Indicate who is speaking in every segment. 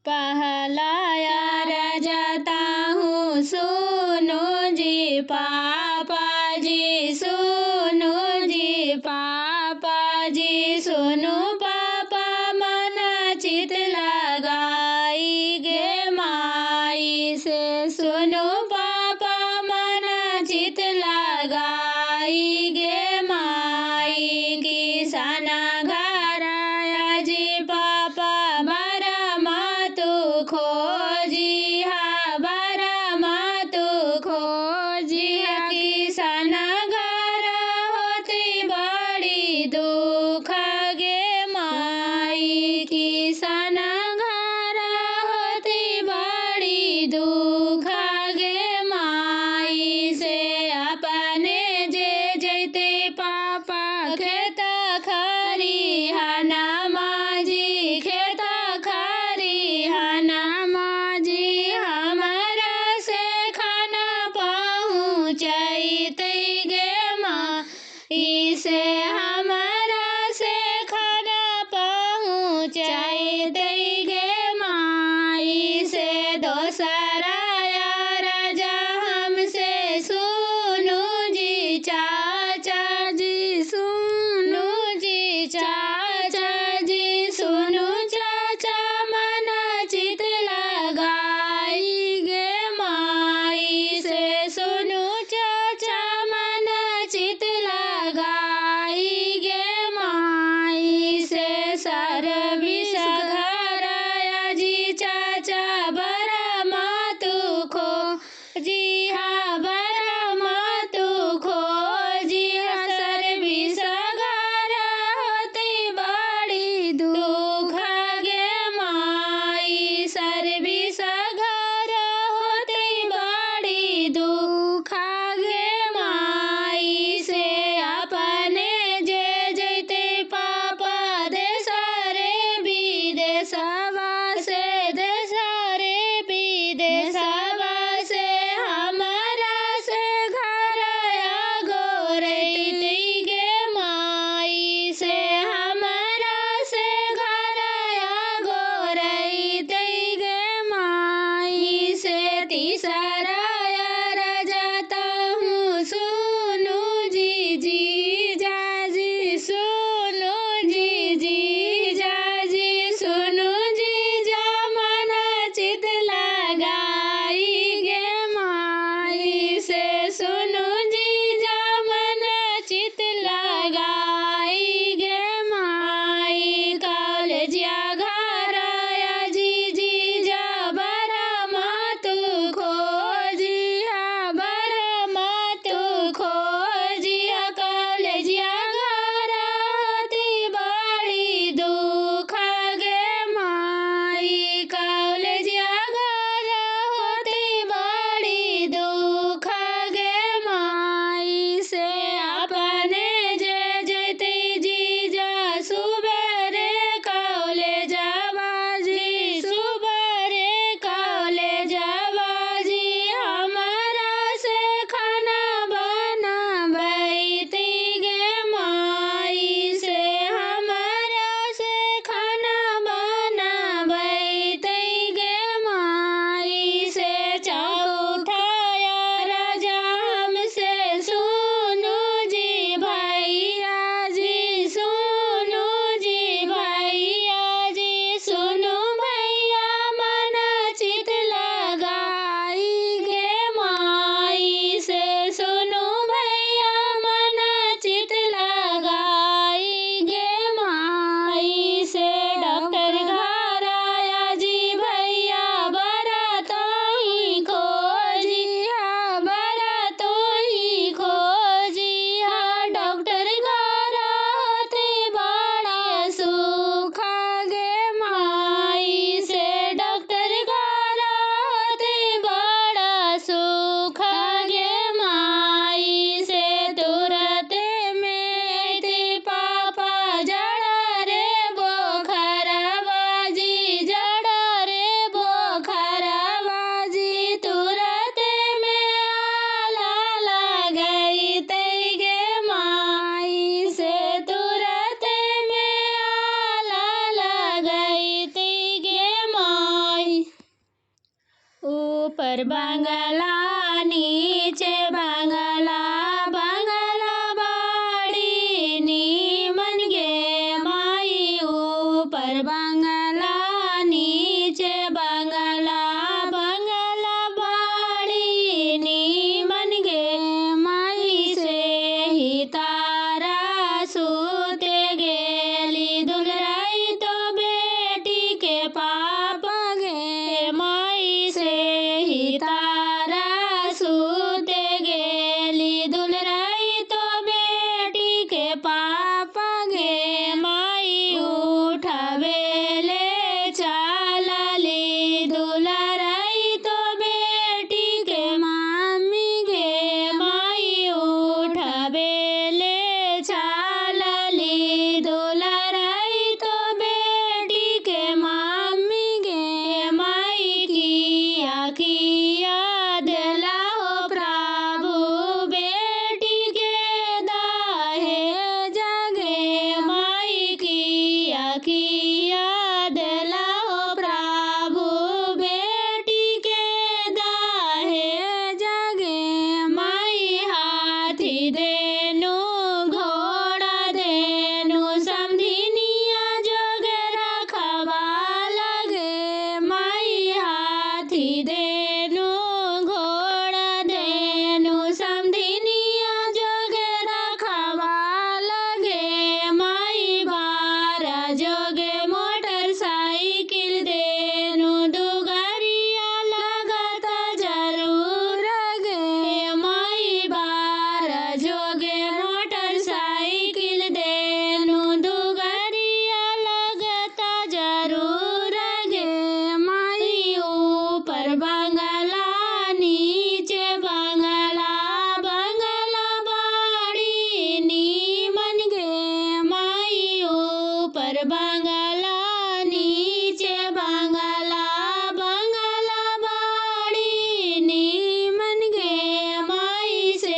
Speaker 1: पहलाया जाता हूँ, सुनो जी पापा जी, सुनो जी पापा जी, सुनो पापा मन चित लगाई गे माई से, सुनो पापा मन चित लगाई गे माई। किसान घर जी पापा बरा मातु खोजी हा, बरा मातु खोजी हा। ऊपर बंगला नीचे बंगला बंगला बाड़ी नीमन गे माई ऊपर बंगला नीचे बंगला बंगला बाड़ी नीमन गे माई से ही तारा सूते गेली दुलराई तो बेटी के पापा गे माई से ही तारा सूते गेली दुलराई तो बेटी के पापा गे माई उठवेले चालली दुलराई तो बेटी के मामी गे माई उठवेले चालली दुलराई तो बेटी के मामी गे माई की आखिया देला हो प्रभु बेटी के दाहे जगे माई की आखिया देला हो प्रभु बेटी के दाहे जगे माई हाथी देनु घोड़ा देनु समधिनिया जोगे रखवा लगे माई हाथी देनु घोड़ा देनु समधिनिया जोगे रखवा लगे माई बारा जोगे मोटरसाइकिल देनु दुगरिया लगता जरूर गे माई बारा जोगे मोटरसाइकिल देनु दुगरिया लगता जरूर गे माई ऊपर बंगला नीचे बंगला बंगला बाड़ी नीमन गे माई ऊपर बंगला नीचे बंगला बंगला बाड़ी नीमन गे माई से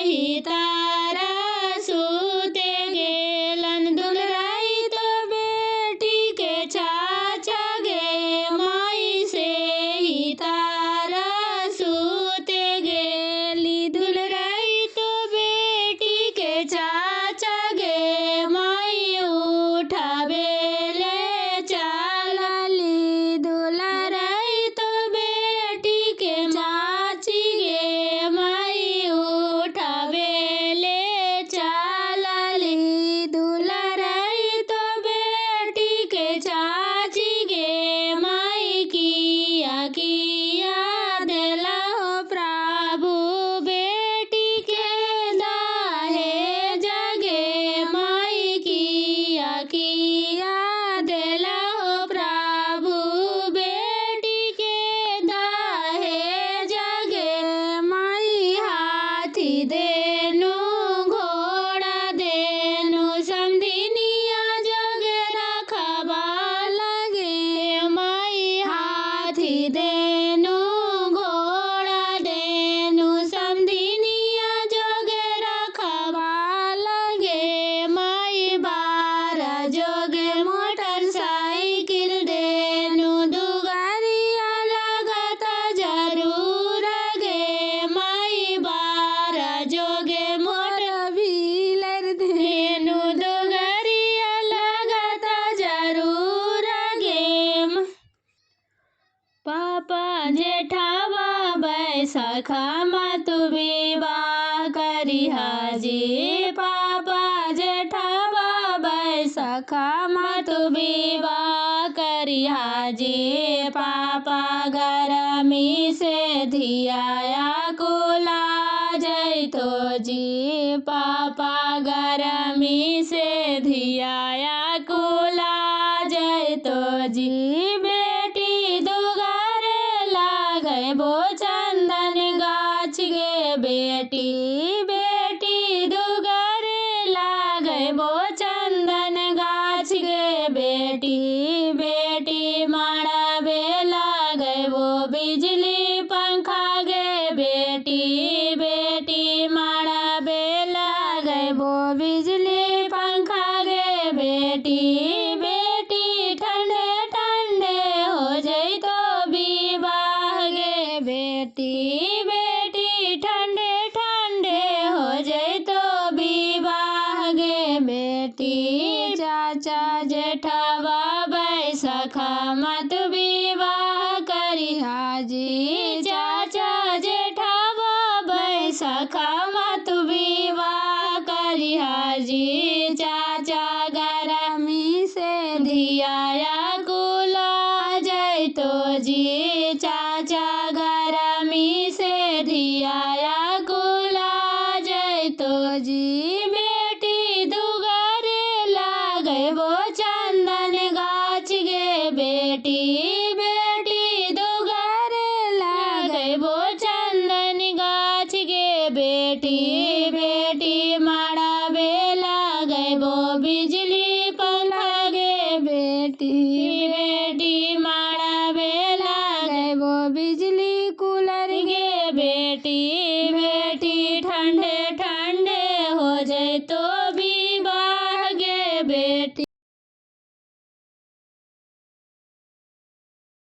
Speaker 1: ही तारा सूते गेलन दुलराई तो बेटी के चाचा गे माई से ही तारा सूते गेली दुलराई तो बेटी के चाचा गे माई उठवेले चालली दुलराई तो बेटी के चाची गे माई उठवेले चालली दुलराई तो बेटी के चाची गे माई किया देला हो प्रभु बेटी के दाहे जगे माई किया देला हो प्रभु बेटी के दाहे जगे माई हाथी देनु घोड़ा देनु समधिनिया जोगे रखवा लगे माई हाथी देनु घोड़ा देनु समधिनिया जोगे रखवा लगे माई बारा जोगे मोटरसाइकिल देनु दुगरिया लगता जरूर गे माई बारा जोगे मोटर व्हीलर देनु दुगरिया लगता जरूर गे पापा जेठावा बैसखा मत विवाह करी हाजी पापा जेठावा बैसखा मत विवाह करी हाजी पापा गरमी से धियाया कुला जैतो जी पापा गरमी से धियाया कुला जैतो जी बेटी दुगारे लागे बो चंदन गाछ गे बेटी बेटी दुगारे लागे बो चंदन गाछ गे बेटी बेटी माड़ा बेला गए वो बिजली पंखा गे बेटी बेटी माड़ा बेला गए बेटी बेटी ठंडे ठंडे हो जाए तो विवाह गे बेटी चाचा जेठवा बैसखा मत विवाह करिहा जी चाचा जेठवा बैसखा मत विवाह करिहा जी चाचा गरमी से धिया कुला जय तो जी